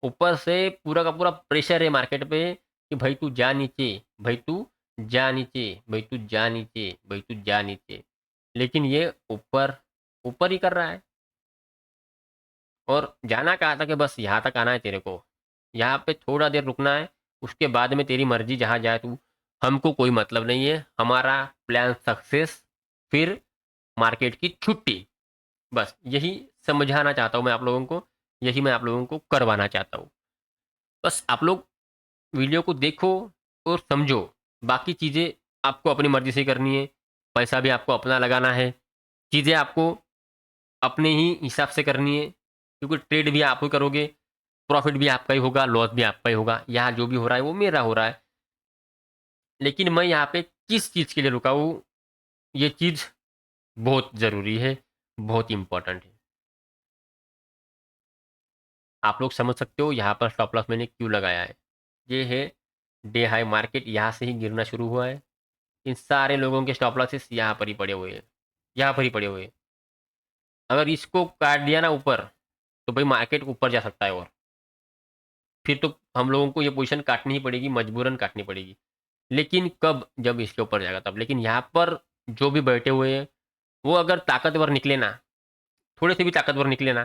ऊपर से पूरा का पूरा प्रेशर है मार्केट पे, कि भाई तू जा नीचे, भाई तू जा नीचे, भाई तू जा नीचे, भाई तू जा नीचे। लेकिन ये ऊपर ऊपर ही कर रहा है। और जाना कहा था कि बस यहाँ तक आना है तेरे को, यहाँ पे थोड़ा देर रुकना है, उसके बाद में तेरी मर्जी जहाँ जाए तू, हमको कोई मतलब नहीं है। हमारा प्लान सक्सेस, फिर मार्केट की छुट्टी। बस यही समझाना चाहता हूँ मैं आप लोगों को, यही मैं आप लोगों को करवाना चाहता हूँ। बस आप लोग वीडियो को देखो और समझो। बाकी चीज़ें आपको अपनी मर्ज़ी से करनी है, पैसा भी आपको अपना लगाना है, चीज़ें आपको अपने ही हिसाब से करनी है, क्योंकि ट्रेड भी आप ही करोगे, प्रॉफिट भी आपका ही होगा, लॉस भी आपका ही होगा। यहाँ जो भी हो रहा है वो मेरा हो रहा है। लेकिन मैं यहाँ पे किस चीज़ के लिए रुका हूँ, ये चीज़ बहुत ज़रूरी है, बहुत इम्पोर्टेंट है। आप लोग समझ सकते हो यहाँ पर स्टॉप लॉस मैंने क्यों लगाया है। ये है डे हाई, मार्केट यहाँ से ही गिरना शुरू हुआ है। इन सारे लोगों के स्टॉप लॉसेस यहाँ पर ही पड़े हुए हैं, यहाँ पर ही पड़े हुए हैं। अगर इसको काट दिया ना ऊपर, तो भाई मार्केट ऊपर जा सकता है, और फिर तो हम लोगों को ये पोजीशन काटनी ही पड़ेगी, मजबूरन काटनी पड़ेगी। लेकिन कब? जब इसके ऊपर जाएगा तब। लेकिन यहाँ पर जो भी बैठे हुए हैं, वो अगर ताकतवर निकले ना, थोड़े से भी ताकतवर निकले ना,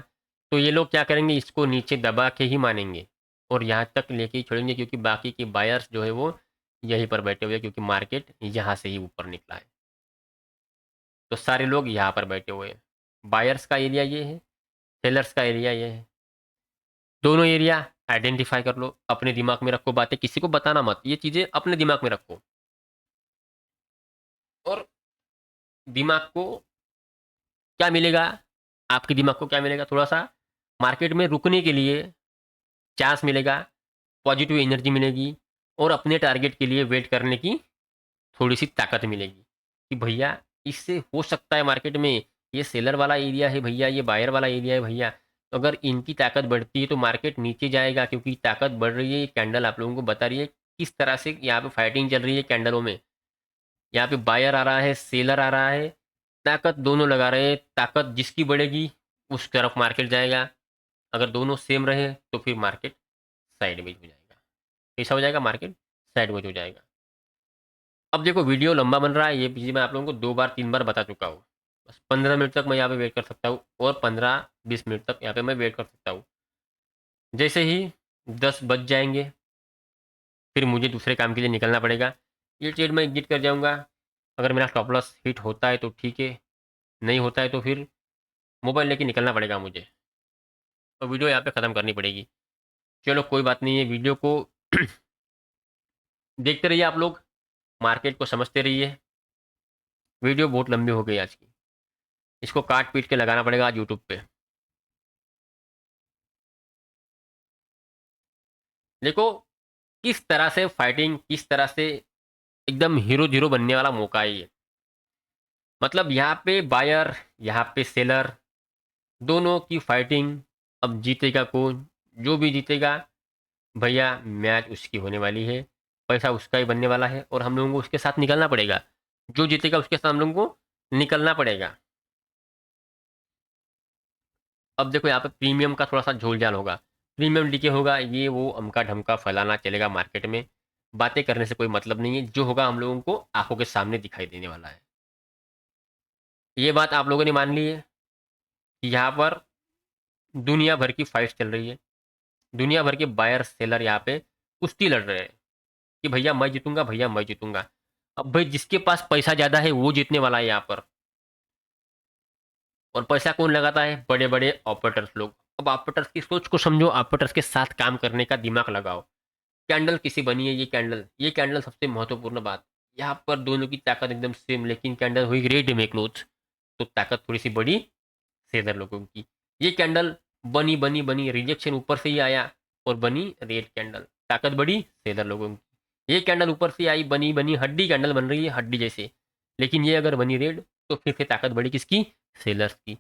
तो ये लोग क्या करेंगे, इसको नीचे दबा के ही मानेंगे और यहाँ तक लेके ही छोड़ेंगे, क्योंकि बाकी के बायर्स जो है वो यहीं पर बैठे हुए हैं, क्योंकि मार्केट यहाँ से ही ऊपर निकला है। तो सारे लोग यहाँ पर बैठे हुए हैं। बायर्स का एरिया ये है, सेलर्स का एरिया ये है। दोनों एरिया आइडेंटिफाई कर लो, अपने दिमाग में रखो बातें, किसी को बताना मत, ये चीज़ें अपने दिमाग में रखो। और दिमाग को क्या मिलेगा, आपके दिमाग को क्या मिलेगा, थोड़ा सा मार्केट में रुकने के लिए चांस मिलेगा, पॉजिटिव एनर्जी मिलेगी और अपने टारगेट के लिए वेट करने की थोड़ी सी ताकत मिलेगी कि भैया इससे हो सकता है मार्केट में, ये सेलर वाला एरिया है भैया, ये बायर वाला एरिया है भैया, तो अगर इनकी ताकत बढ़ती है तो मार्केट नीचे जाएगा, क्योंकि ताकत बढ़ रही है। ये कैंडल आप लोगों को बता रही है किस तरह से यहाँ पे फाइटिंग चल रही है कैंडलों में। यहाँ पे बायर आ रहा है, सेलर आ रहा है, ताकत दोनों लगा रहे हैं, ताकत जिसकी बढ़ेगी उस तरफ मार्केट जाएगा। अगर दोनों सेम रहे तो फिर मार्केट साइडवेज हो जाएगा। कैसा हो जाएगा, मार्केट साइडवेज हो जाएगा। अब देखो वीडियो लंबा बन रहा है, ये चीज़ मैं आप लोगों को 2 बार 3 बार बता चुका हूँ। बस 15 मिनट तक मैं यहाँ पे वेट कर सकता हूँ और 15-20 मिनट तक यहाँ पे मैं वेट कर सकता हूँ। जैसे ही 10 बज जाएंगे फिर मुझे दूसरे काम के लिए निकलना पड़ेगा। ये ट्रेड मैं एग्जिट कर जाऊँगा। अगर मेरा स्टॉप लॉस हिट होता है तो ठीक है, नहीं होता है तो फिर मोबाइल लेके निकलना पड़ेगा मुझे और वीडियो यहाँ पे ख़त्म करनी पड़ेगी। चलो कोई बात नहीं है, वीडियो को देखते रहिए आप लोग, मार्केट को समझते रहिए। वीडियो बहुत लंबी हो गई आज की, इसको काट पीट के लगाना पड़ेगा आज यूट्यूब पे। देखो किस तरह से फाइटिंग, किस तरह से एकदम हीरो जीरो बनने वाला मौका है ये। मतलब यहाँ पे बायर, यहाँ पे सेलर, दोनों की फाइटिंग। अब जीतेगा कौन, जो भी जीतेगा भैया मैच उसकी होने वाली है, पैसा उसका ही बनने वाला है और हम लोगों को उसके साथ निकलना पड़ेगा। जो जीतेगा उसके साथ हम लोगों को निकलना पड़ेगा। अब देखो यहाँ पे प्रीमियम का थोड़ा सा झोलझाल होगा, प्रीमियम डीके होगा, ये वो अमका ढमका फैलाना चलेगा मार्केट में। बातें करने से कोई मतलब नहीं है, जो होगा हम लोगों को आंखों के सामने दिखाई देने वाला है। ये बात आप लोगों ने मान ली है कि यहाँ पर दुनिया भर की फाइट चल रही है, दुनिया भर के बायर सेलर यहाँ पे कुश्ती लड़ रहे हैं कि भैया मैं जीतूंगा, भैया मैं जीतूंगा। अब भाई जिसके पास पैसा ज़्यादा है वो जीतने वाला है यहाँ पर। और पैसा कौन लगाता है, बड़े बड़े ऑपरेटर्स लोग। अब ऑपरेटर्स की सोच को समझो, ऑपरेटर्स के साथ काम करने का दिमाग लगाओ। कैंडल किसी बनी है, ये कैंडल सबसे महत्वपूर्ण बात। यहाँ पर दोनों की ताकत एकदम सेम, लेकिन कैंडल हुई रेड में क्लोज, तो ताकत थोड़ी सी बड़ी सेलर लोगों की। ये कैंडल बनी बनी बनी, रिजेक्शन ऊपर से ही आया और बनी रेड कैंडल, ताकत बड़ी सेलर लोगों की। ये कैंडल ऊपर से आई, बनी बनी हड्डी कैंडल बन रही है, हड्डी जैसे, लेकिन ये अगर बनी रेड तो फिर से ताकत बड़ी किसकी, सेलर्स की।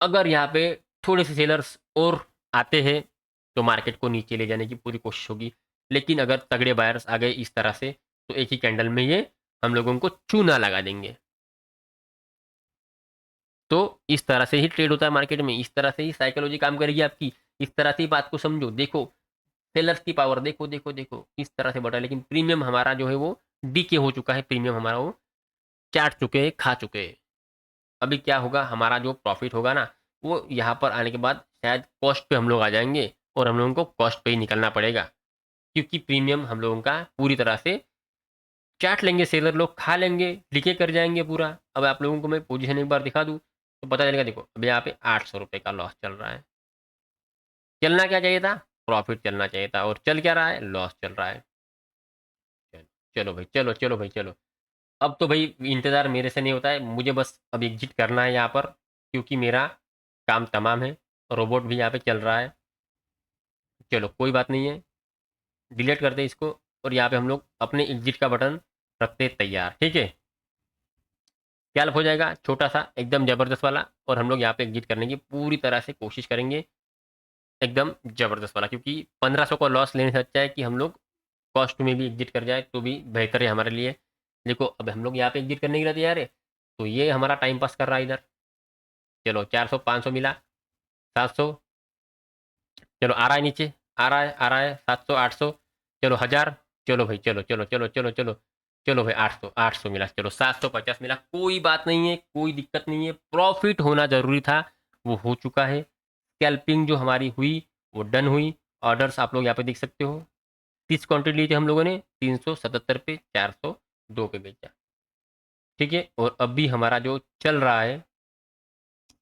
अगर यहाँ पे थोड़े से सेलर्स और आते हैं तो मार्केट को नीचे ले जाने की पूरी कोशिश होगी, लेकिन अगर तगड़े बायर्स आ गए इस तरह से तो एक ही कैंडल में ये हम लोगों को चूना लगा देंगे। तो इस तरह से ही ट्रेड होता है मार्केट में, इस तरह से ही साइकोलॉजी काम करेगी आपकी। इस तरह से ही बात को समझो। देखो सेलर्स की पावर देखो देखो देखो इस तरह से बढ़ा है, लेकिन प्रीमियम हमारा जो है वो डीके हो चुका है, प्रीमियम हमारा वो चाट चुके हैं, खा चुके हैं। अभी क्या होगा, हमारा जो प्रॉफिट होगा ना वो यहाँ पर आने के बाद शायद कॉस्ट पे हम लोग आ जाएंगे और हम लोगों को कॉस्ट पे ही निकलना पड़ेगा, क्योंकि प्रीमियम हम लोगों का पूरी तरह से चाट लेंगे, सेलर लोग खा लेंगे, डीके कर जाएंगे पूरा। अब आप लोगों को मैं पोजीशन एक बार दिखा दूँ तो पता चलेगा। देखो अब यहाँ पे 800 रुपये का लॉस चल रहा है। चलना क्या चाहिए था, प्रॉफिट चलना चाहिए था, और चल क्या रहा है, लॉस चल रहा है। चलो चलो भाई, चलो चलो भाई चलो। अब तो भाई इंतज़ार मेरे से नहीं होता है, मुझे बस अब एग्जिट करना है यहाँ पर, क्योंकि मेरा काम तमाम है। रोबोट भी यहाँ पे चल रहा है। चलो कोई बात नहीं है, डिलीट करते हैं इसको और यहाँ पे हम लोग अपने एग्जिट का बटन रखते हैं तैयार, ठीक है। क्या हो जाएगा, छोटा सा एकदम ज़बरदस्त वाला, और हम लोग यहाँ पे एग्जिट करने की पूरी तरह से कोशिश करेंगे, एकदम ज़बरदस्त वाला, क्योंकि 1500 का लॉस लेने से अच्छा है कि हम लोग कॉस्ट में भी एग्जिट कर जाए तो भी बेहतर है हमारे लिए। देखो अब हम लोग यहाँ पे एग्जिट करने के लिए तैयार है, तो ये हमारा टाइम पास कर रहा है इधर। चलो 400 500 मिला, 700, चलो आ रहा है नीचे, आ रहा है 700 800, चलो 1000, चलो भाई चलो चलो चलो चलो चलो, चलो भाई 800 800 मिला, चलो 750 मिला। कोई बात नहीं है, कोई दिक्कत नहीं है, प्रॉफिट होना जरूरी था। वो हो चुका है। स्कैल्पिंग जो हमारी हुई वो डन हुई। ऑर्डर्स आप लोग यहाँ पे देख सकते हो। 30 क्वांटिटी लिए थे हम लोगों ने, 377 पे 402 पे बेचा। ठीक है, और अभी हमारा जो चल रहा है,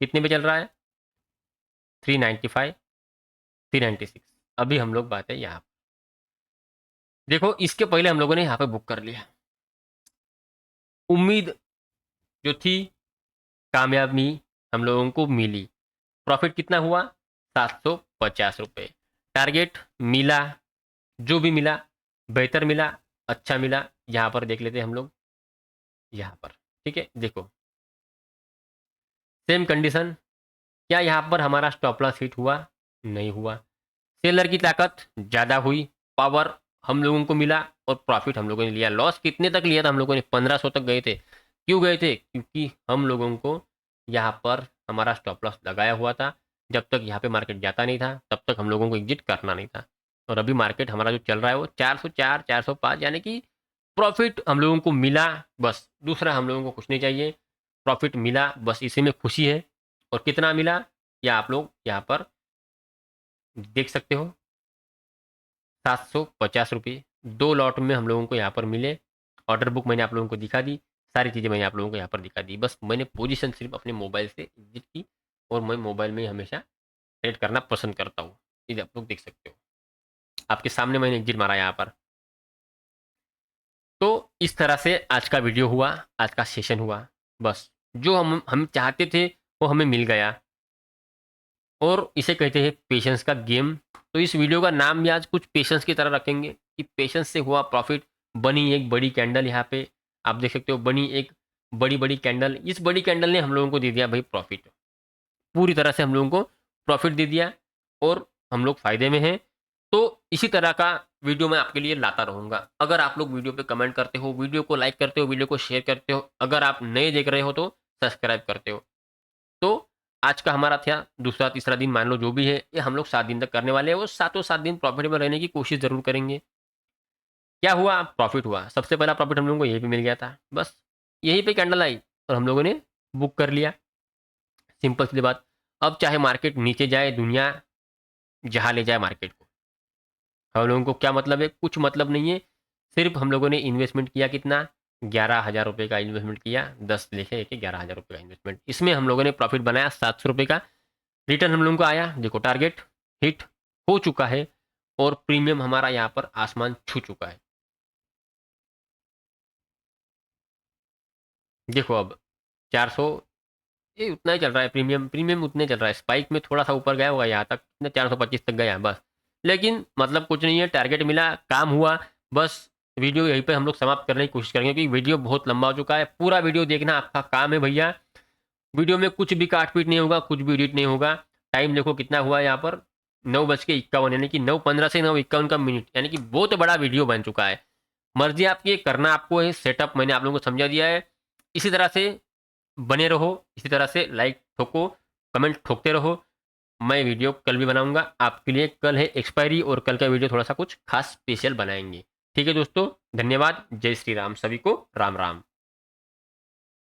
कितने पे चल रहा है? 395, 396। अभी हम लोग बात है यहाँ। देखो, इसके पहले हम लोगों ने यहाँ पे बुक कर लिया। उम्मीद जो थी, कामयाबी हम लोगों को मिली। प्रॉफिट कितना हुआ? 750 रुपये। टारगेट मिला, जो भी मिला बेहतर मिला, अच्छा मिला। यहाँ पर देख लेते हैं हम लोग, यहाँ पर। ठीक है, देखो सेम कंडीशन। क्या यहाँ पर हमारा स्टॉप लॉस हिट हुआ? नहीं हुआ। सेलर की ताकत ज़्यादा हुई, पावर हम लोगों को मिला, और प्रॉफिट हम लोगों ने लिया। लॉस कितने तक लिया था हम लोगों ने? 1500 तक गए थे। क्यों गए थे? क्योंकि हम लोगों को यहाँ पर हमारा स्टॉप लॉस लगाया हुआ था। जब तक यहाँ पे मार्केट जाता नहीं था तब तक हम लोगों को एग्जिट करना नहीं था। और अभी मार्केट हमारा जो चल रहा है वो 404, 405, यानी कि प्रॉफिट हम लोगों को मिला। बस दूसरा हम लोगों को कुछ नहीं चाहिए, प्रॉफिट मिला, बस इसी में खुशी है। और कितना मिला या आप लोग यहाँ पर देख सकते हो, 750 रुपये। 2 लॉट में हम लोगों को यहाँ पर मिले। ऑर्डर बुक मैंने आप लोगों को दिखा दी, सारी चीज़ें मैंने आप लोगों को यहाँ पर दिखा दी। बस मैंने पोजीशन सिर्फ अपने मोबाइल से एग्जिट की, और मैं मोबाइल में हमेशा ट्रेड करना पसंद करता हूँ। ये आप लोग देख सकते हो, आपके सामने मैंने एग्जिट मारा यहाँ पर। तो इस तरह से आज का वीडियो हुआ, आज का सेशन हुआ। बस जो हम चाहते थे वो हमें मिल गया, और इसे कहते हैं पेशेंस का गेम। तो इस वीडियो का नाम भी आज कुछ पेशेंस की तरह रखेंगे कि पेशेंस से हुआ प्रॉफिट। बनी एक बड़ी कैंडल, यहाँ पे आप देख सकते हो, बनी एक बड़ी बड़ी कैंडल। इस बड़ी कैंडल ने हम लोगों को दे दिया भाई प्रॉफिट, पूरी तरह से हम लोगों को प्रॉफिट दे दिया, और हम लोग फायदे में हैं। तो इसी तरह का वीडियो मैं आपके लिए लाता रहूँगा। अगर आप लोग वीडियो पे कमेंट करते हो, वीडियो को लाइक करते हो, वीडियो को शेयर करते हो, अगर आप नए देख रहे हो तो सब्सक्राइब करते हो, तो आज का हमारा था दूसरा तीसरा दिन, मान लो जो भी है, ये हम लोग 7 दिन तक करने वाले हैं। वो सातों 7 दिन प्रॉफिटेबल रहने की कोशिश ज़रूर करेंगे। क्या हुआ? प्रॉफिट हुआ। सबसे पहला प्रॉफिट हम लोगों को यहीं पे मिल गया था। बस यहीं पे कैंडल आई और हम लोगों ने बुक कर लिया। सिंपल सी बात। अब चाहे मार्केट नीचे जाए, दुनिया जहाँ ले जाए मार्केट को, हम लोगों को क्या मतलब है? कुछ मतलब नहीं है। सिर्फ हम लोगों ने इन्वेस्टमेंट किया कितना? 11,000 रुपये का इन्वेस्टमेंट किया। 10 लिखे कि 11,000 रुपये का इन्वेस्टमेंट, इसमें हम लोगों ने प्रॉफिट बनाया 700 रुपये का। रिटर्न हम लोगों को आया, देखो टारगेट हिट हो चुका है, और प्रीमियम हमारा यहाँ पर आसमान छू चुका है। देखो अब 400, ये उतना ही चल रहा है। प्रीमियम प्रीमियम उतने चल रहा है। स्पाइक में थोड़ा सा ऊपर गया होगा, यहाँ तक 425 तक गया बस। लेकिन मतलब कुछ नहीं है, टारगेट मिला, काम हुआ। बस वीडियो यहीं पे हम लोग समाप्त करने की कोशिश करेंगे, क्योंकि वीडियो बहुत लंबा हो चुका है। पूरा वीडियो देखना आपका काम है भैया। वीडियो में कुछ भी काट पीट नहीं होगा, कुछ भी एडिट नहीं होगा। टाइम देखो कितना हुआ यहाँ पर, 9:51, यानी कि 9:15 से 9:51 का मिनट, यानी कि बहुत बड़ा वीडियो बन चुका है। मर्जी आपकी, करना आपको है। सेटअप मैंने आप लोगों को समझा दिया है। इसी तरह से बने रहो, इसी तरह से लाइक ठोको, कमेंट ठोकते रहो। मैं वीडियो कल भी बनाऊंगा आपके लिए। कल है एक्सपायरी, और कल का वीडियो थोड़ा सा कुछ खास स्पेशल बनाएंगे। ठीक है दोस्तों, धन्यवाद। जय श्री राम, सभी को राम राम।